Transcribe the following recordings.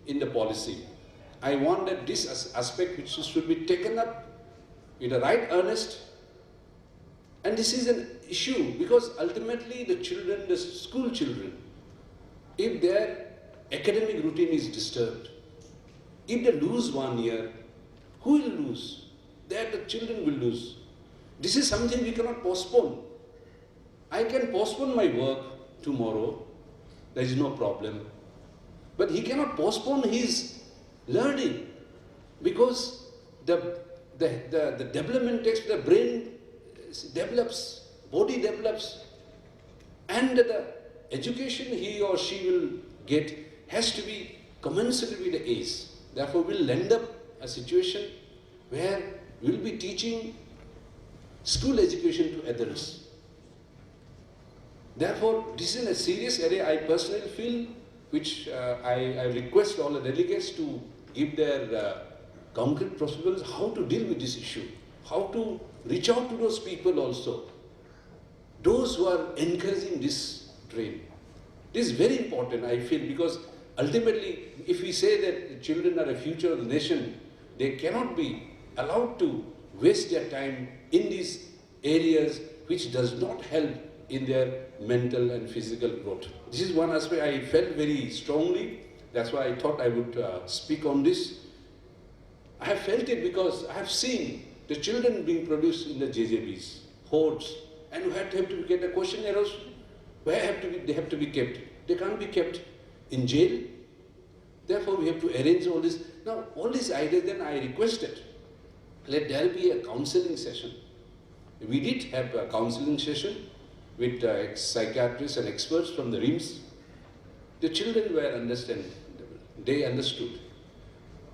in the policy. I want that this aspect which should be taken up with the right earnest. And this is an issue because ultimately the children, the school children, if their academic routine is disturbed, if they lose 1 year, who will lose? That the children will lose. This is something we cannot postpone. I can postpone my work tomorrow, there is no problem. But he cannot postpone his learning because the development takes, the brain develops, body develops, and the education he or she will get has to be commensurate with the age. Therefore, we'll end up a situation where we'll be teaching school education to adults. Therefore, this is a serious area I personally feel, which I request all the delegates to give their concrete proposals how to deal with this issue, how to reach out to those people also, those who are encouraging this trend. This is very important, I feel, because ultimately, if we say that children are the future of the nation, they cannot be allowed to waste their time in these areas which does not help in their mental and physical growth. This is one aspect I felt very strongly. That's why I thought I would speak on this. I have felt it because I have seen the children being produced in the JJBs, hordes, and you have to get the questionnaires. Where they have to be kept? They can't be kept in jail. Therefore, we have to arrange all this. Now, all these ideas, then I requested, let there be a counseling session. We did have a counseling session with psychiatrists and experts from the RIMS. The children were understandable. They understood.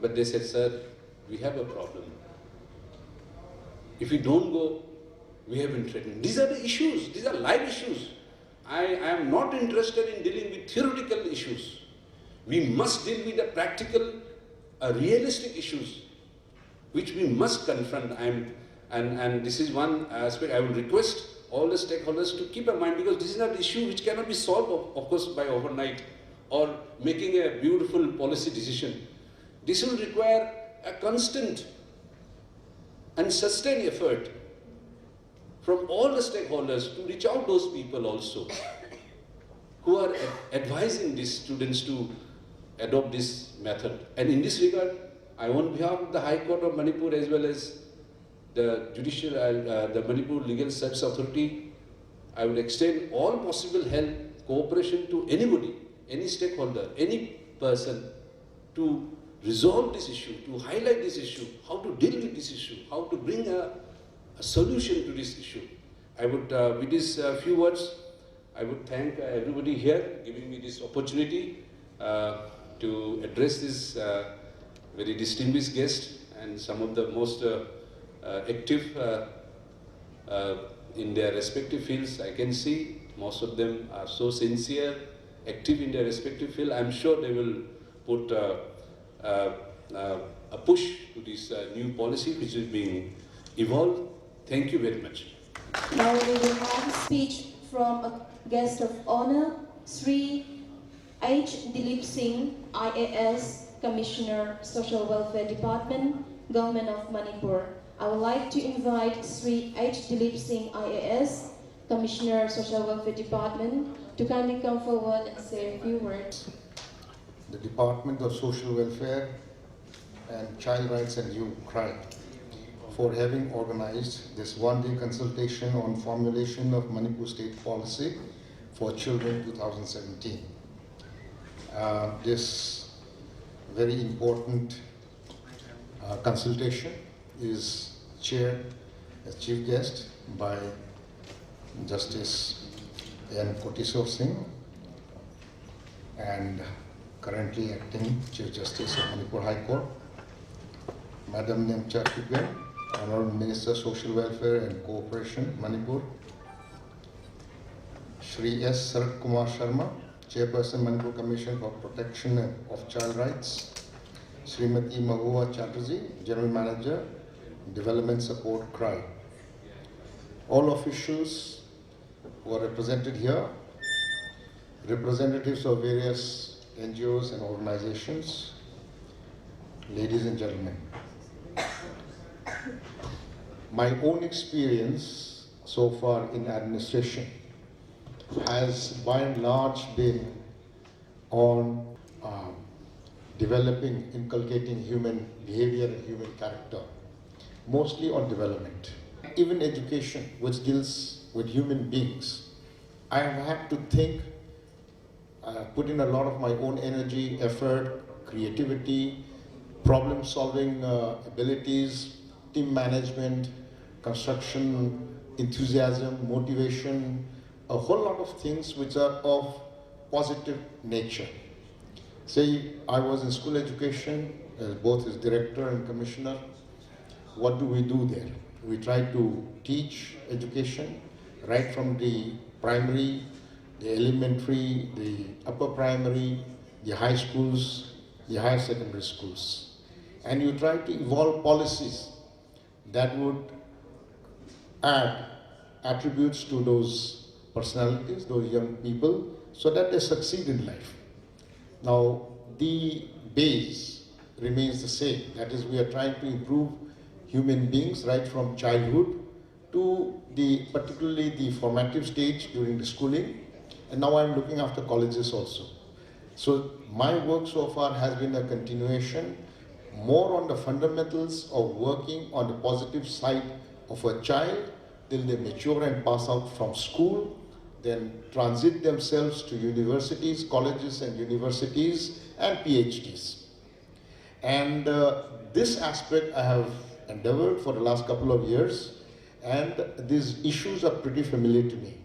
But they said, sir, we have a problem. If we don't go, we have been threatened. These are the issues. These are live issues. I am not interested in dealing with theoretical issues. We must deal with the practical, realistic issues, which we must confront. And this is one aspect I will request all the stakeholders to keep in mind, because this is not an issue which cannot be solved, of course, by overnight or making a beautiful policy decision. This will require a constant and sustained effort from all the stakeholders to reach out those people also who are advising these students to adopt this method. And in this regard, I on behalf of the High Court of Manipur as well as the the Manipur Legal Service Authority, I would extend all possible help, cooperation to anybody, any stakeholder, any person to resolve this issue, to highlight this issue, how to deal with this issue, how to bring a solution to this issue. I would, with these few words, I would thank everybody here giving me this opportunity to address this very distinguished guest and some of the most active in their respective fields. I can see most of them are so sincere, active in their respective field. I'm sure they will put a push to this new policy which is being evolved. Thank you very much. Now we will have a speech from a guest of honor, Sri H. Dilip Singh, IAS, Commissioner, Social Welfare Department, Government of Manipur. I would like to invite Sri H. Dilip Singh, IAS, Commissioner, Social Welfare Department, to kindly come forward and say a few words. The Department of Social Welfare and Child Rights and Youth CRY for having organized this one-day consultation on formulation of Manipur State Policy for Children 2017. This very important consultation is chaired as chief guest by Justice N. Kotisor Singh and currently acting Chief Justice of Manipur High Court, Madam Nemcha Kipgen, Honorable Minister Social Welfare and Cooperation, Manipur, Shri S. Sarat Kumar Sharma, Chairperson, Manipur Commission for Protection of Child Rights, Srimati Mahua Chatterjee, General Manager, Development Support CRY. All officials who are represented here, representatives of various NGOs and organizations, ladies and gentlemen. My own experience so far in administration has by and large been on developing, inculcating human behavior and human character, mostly on development. Even education, which deals with human beings, I have had to think, put in a lot of my own energy, effort, creativity, problem-solving abilities, team management, construction, enthusiasm, motivation, a whole lot of things which are of positive nature. Say, I was in school education, both as director and commissioner. What do we do there? We try to teach education right from the primary, the elementary, the upper primary, the high schools, the higher secondary schools. And you try to evolve policies that would add attributes to those personalities, those young people, so that they succeed in life. Now, the base remains the same. That is, we are trying to improve human beings right from childhood to particularly the formative stage during the schooling. And now I'm looking after colleges also. So my work so far has been a continuation more on the fundamentals of working on the positive side of a child till they mature and pass out from school, then transit themselves to universities, colleges and universities and PhDs. And this aspect I have endeavored for the last couple of years, and these issues are pretty familiar to me.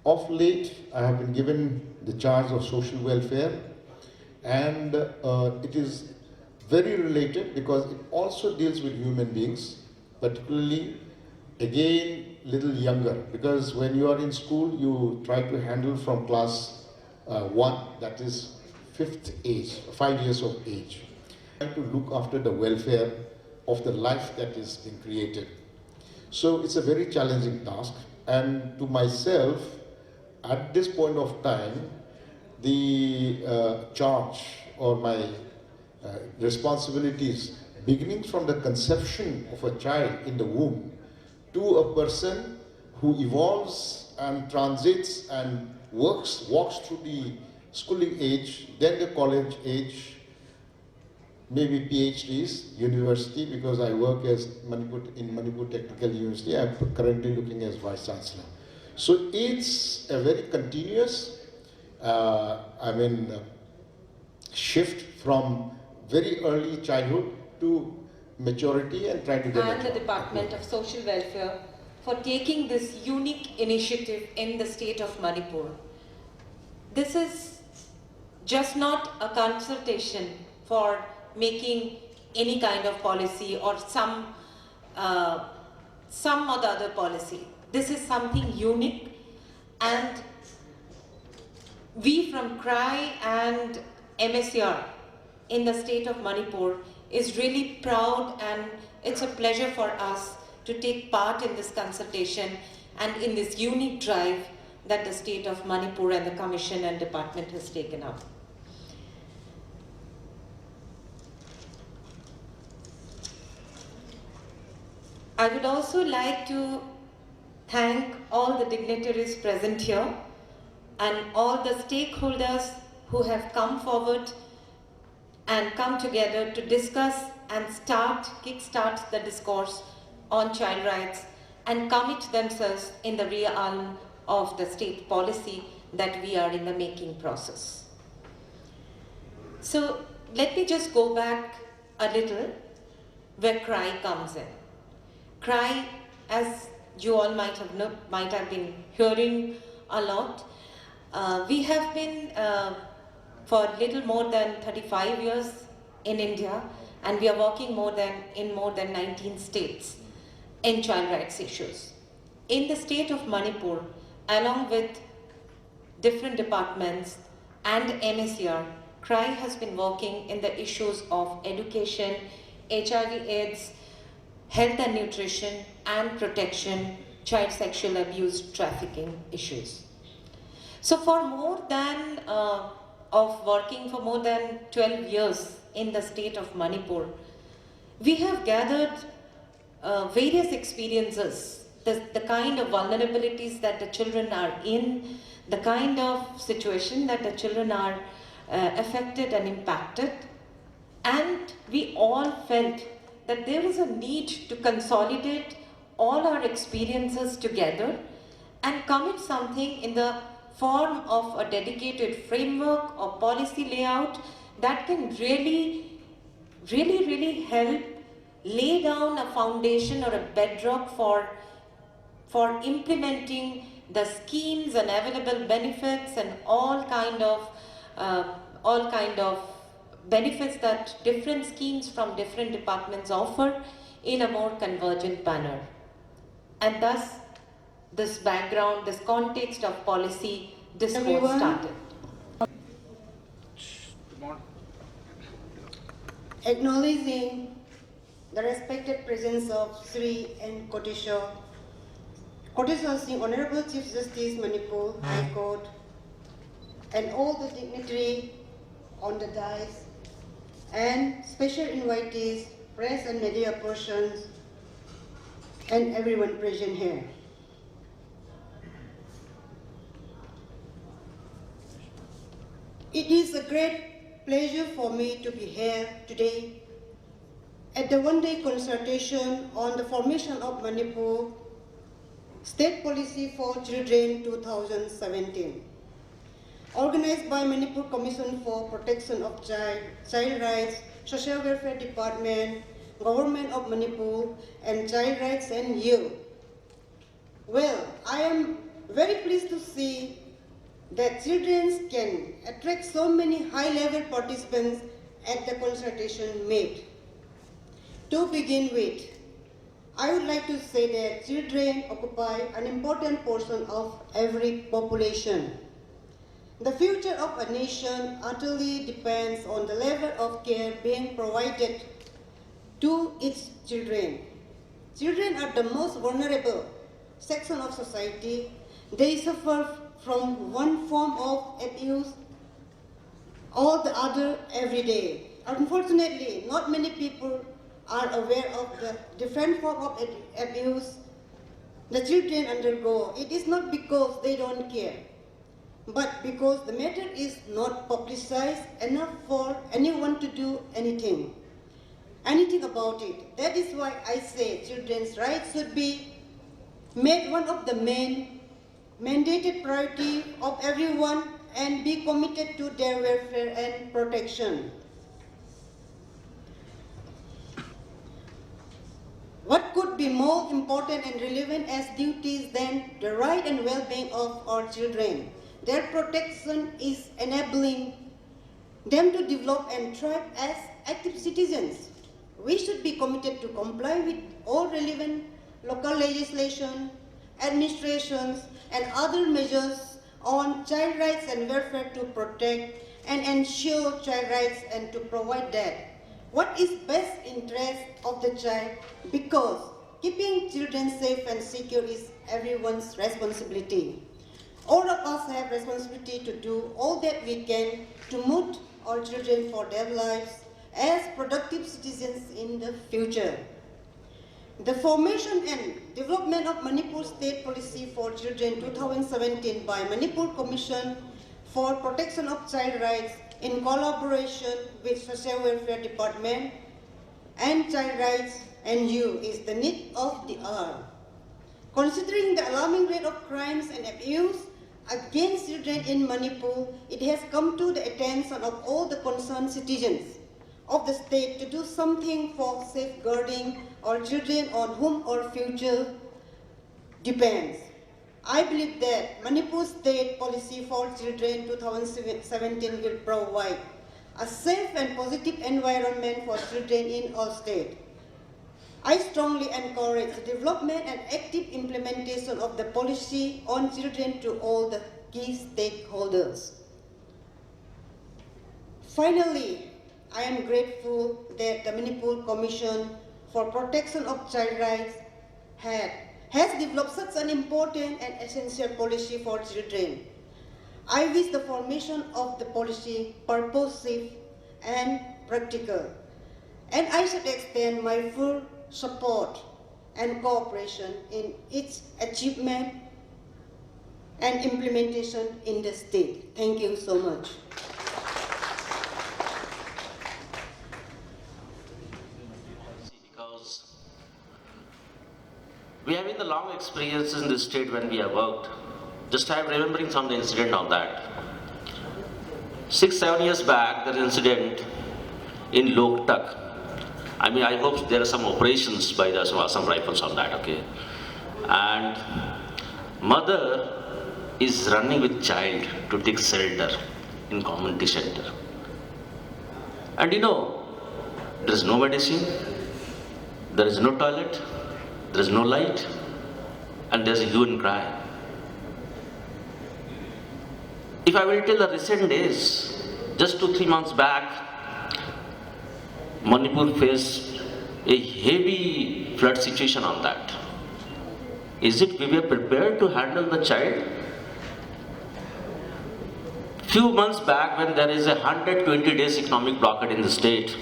Of late, I have been given the charge of social welfare, and it is very related because it also deals with human beings, particularly, again, little younger, because when you are in school, you try to handle from class 1, that is 5th age, 5 years of age. Try to look after the welfare of the life that is being created. So it's a very challenging task, and to myself, at this point of time, the charge or my responsibilities beginning from the conception of a child in the womb to a person who evolves and transits and walks through the schooling age, then the college age, maybe PhDs, university, because I work as in Manipur Technical University. I'm currently looking as Vice Chancellor. So it's a very continuous, shift from very early childhood to maturity and trying to get and the Department of Social Welfare for taking this unique initiative in the state of Manipur. This is just not a consultation for making any kind of policy or some or the other policy. This is something unique, and we from CRY and MSCR in the state of Manipur is really proud, and it's a pleasure for us to take part in this consultation and in this unique drive that the state of Manipur and the Commission and Department has taken up. I would also like to thank all the dignitaries present here and all the stakeholders who have come forward and come together to discuss and kickstart the discourse on child rights and commit themselves in the realm of the state policy that we are in the making process. So let me just go back a little where CRY comes in. CRY, as you all might have been hearing a lot, we have been for little more than 35 years in India, and we are working in more than 19 states in child rights issues. In the state of Manipur, along with different departments and MSCR, CRY has been working in the issues of education, HIV/AIDS, health and nutrition and protection, child sexual abuse, trafficking issues. So for working for more than 12 years in the state of Manipur, we have gathered various experiences, the kind of vulnerabilities that the children are in, the kind of situation that the children are affected and impacted, and we all felt that there is a need to consolidate all our experiences together and commit something in the form of a dedicated framework or policy layout that can really help lay down a foundation or a bedrock for implementing the schemes and available benefits and all kind of benefits that different schemes from different departments offer in a more convergent manner. And thus, this background, this context of policy discourse Everyone. started. Acknowledging the respected presence of Sri and Koteshwar Singh, Honorable Chief Justice, Manipur High Court, and all the dignitaries on the dais, and special invitees, press and media persons, and everyone present here. It is a great pleasure for me to be here today at the one-day consultation on the formation of Manipur State Policy for Children 2017, organized by Manipur Commission for Protection of Child Rights, Social Welfare Department, Government of Manipur, and Child Rights and Youth. Well, I am very pleased to see that children can attract so many high-level participants at the consultation made. To begin with, I would like to say that children occupy an important portion of every population. The future of a nation utterly depends on the level of care being provided to its children. Children are the most vulnerable section of society. They suffer from one form of abuse or the other every day. Unfortunately, not many people are aware of the different form of abuse the children undergo. It is not because they don't care, but because the matter is not publicized enough for anyone to do anything about it. That is why I say children's rights should be made one of the main mandated priority of everyone and be committed to their welfare and protection. What could be more important and relevant as duties than the right and well-being of our children? Their protection is enabling them to develop and thrive as active citizens. We should be committed to comply with all relevant local legislation, administrations, and other measures on child rights and welfare to protect and ensure child rights and to provide that what is best interest of the child, because keeping children safe and secure is everyone's responsibility. All of us have responsibility to do all that we can to mold our children for their lives as productive citizens in the future. The formation and development of Manipur State Policy for Children 2017 by Manipur Commission for Protection of Child Rights in collaboration with Social Welfare Department and Child Rights and Youth is the need of the hour. Considering the alarming rate of crimes and abuse against children in Manipur, it has come to the attention of all the concerned citizens of the state to do something for safeguarding our children on whom our future depends. I believe that Manipur State Policy for Children 2017 will provide a safe and positive environment for children in our state. I strongly encourage the development and active implementation of the policy on children to all the key stakeholders. Finally, I am grateful that the Manipur Commission for Protection of Child Rights has developed such an important and essential policy for children. I wish the formation of the policy purposive and practical. And I should extend my full support and cooperation in its achievement and implementation in the state. Thank you so much. Because we have the long experiences in this state when we have worked. Just I'm remembering some of the incident of that. 6-7 years back, there was an incident in Loktak. I mean, I hope there are some operations by the some rifles on that, okay? And mother is running with child to take shelter in community center. And there is no medicine, there is no toilet, there is no light, and there is a hue and cry. If I will tell the recent days, just 2-3 months back, Manipur faced a heavy flood situation on that. Is it we were prepared to handle the child? Few months back, when there is a 120 days economic blockade in the state,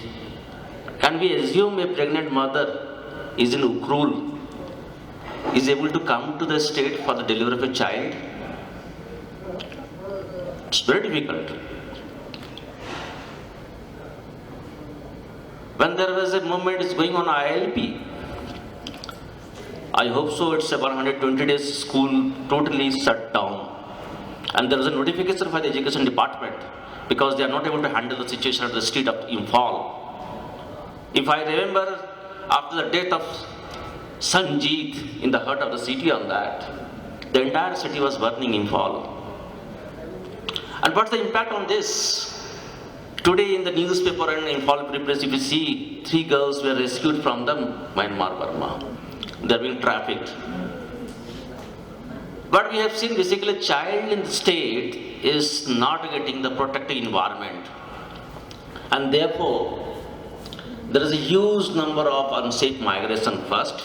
can we assume a pregnant mother is in Ukrul, is able to come to the state for the delivery of a child? It's very difficult. When there was a movement is going on ILP, I hope so it's a 120 days school totally shut down. And there is a notification for the education department because they are not able to handle the situation at the street of Imphal. If I remember, after the death of Sanjeet in the heart of the city on that, the entire city was burning Imphal. And what's the impact on this? Today in the newspaper and in Imphal Press, if you see 3 girls were rescued from the Myanmar Burma. They are being trafficked. But we have seen basically a child in the state is not getting the protected environment. And therefore, there is a huge number of unsafe migration first.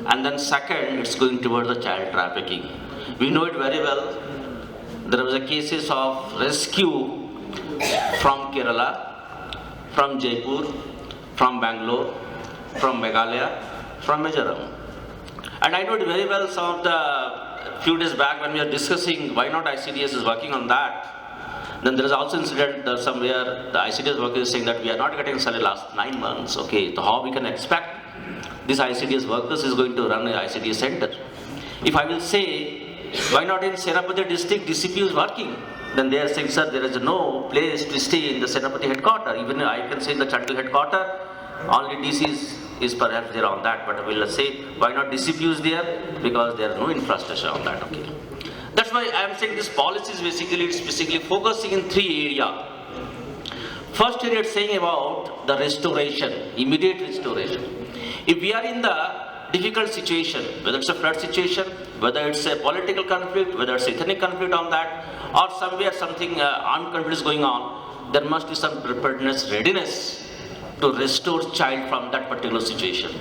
And then second, it's going towards the child trafficking. We know it very well. There was a cases of rescue from Kerala, from Jaipur, from Bangalore, from Meghalaya, from Mizoram. And I know it very well. Some of the few days back when we were discussing why not ICDS is working on that, then there is also incident somewhere the ICDS worker is saying that we are not getting salary last 9 months. Okay, so how we can expect this ICDS workers is going to run an ICDS center? If I will say, why not in Senapati district DCP is working? Then they are saying, sir, there is no place to stay in the Senapati headquarters. Even I can say in the Chantal headquarters, only DC is perhaps there on that, but we'll say, why not DCP is there? Because there is no infrastructure on that, okay. That's why I am saying this policy is basically focusing in 3 areas. First area it's saying about the restoration, immediate restoration. If we are in the difficult situation, whether it's a flood situation, whether it's a political conflict, whether it's ethnic conflict on that, or somewhere something armed conflict is going on, there must be some preparedness, readiness to restore child from that particular situation.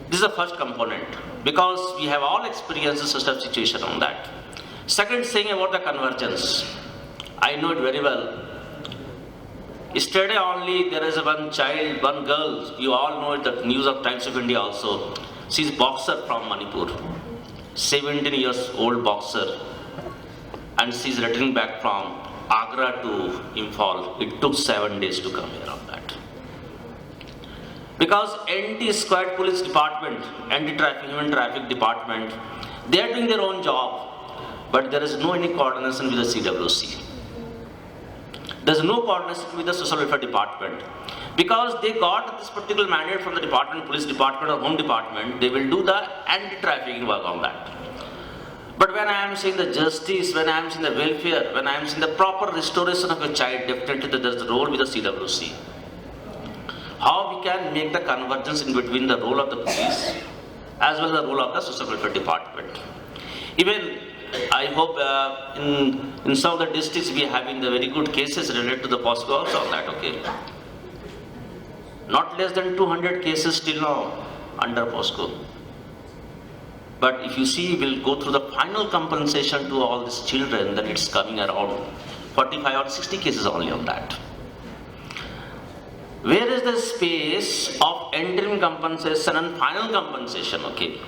This is the first component, because we have all experienced such a situation on that. Second thing about the convergence, I know it very well. Yesterday only there is one child, one girl, you all know it, the news of Times of India also. She's boxer from Manipur, 17 years old boxer, and she's returning back from Agra to Imphal. It took 7 days to come here on that. Because anti-squad police department, anti-traffic, human traffic department, they are doing their own job, but there is no any coordination with the CWC. There is no coordination with the social welfare department. Because they got this particular mandate from the department, police department or home department, they will do the anti-trafficking work on that. But when I am saying the justice, when I am saying the welfare, when I am saying the proper restoration of a child, definitely there is a role with the CWC. How we can make the convergence in between the role of the police as well as the role of the social welfare department. Even I hope in some of the districts we are having the very good cases related to the POSCO also on that, okay. Not less than 200 cases till now under POSCO. But if you see, we'll go through the final compensation to all these children, then it's coming around 45 or 60 cases only on that. Where is the space of interim compensation and final compensation? Okay.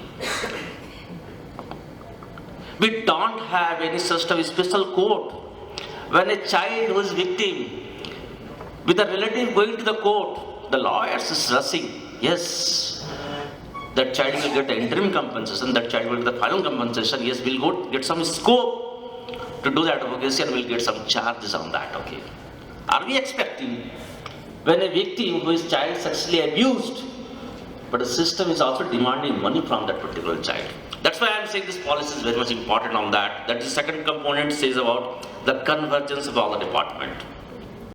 We don't have any such a special court. When a child who is victim with a relative going to the court, the lawyers is rushing. Yes, that child will get the interim compensation, that child will get the final compensation. Yes, we'll go get some scope to do that advocacy and we'll get some charges on that. Okay. Are we expecting when a victim who is child sexually abused, but the system is also demanding money from that particular child? That's why I'm saying this policy is very much important on that. That the second component says about the convergence of all the department.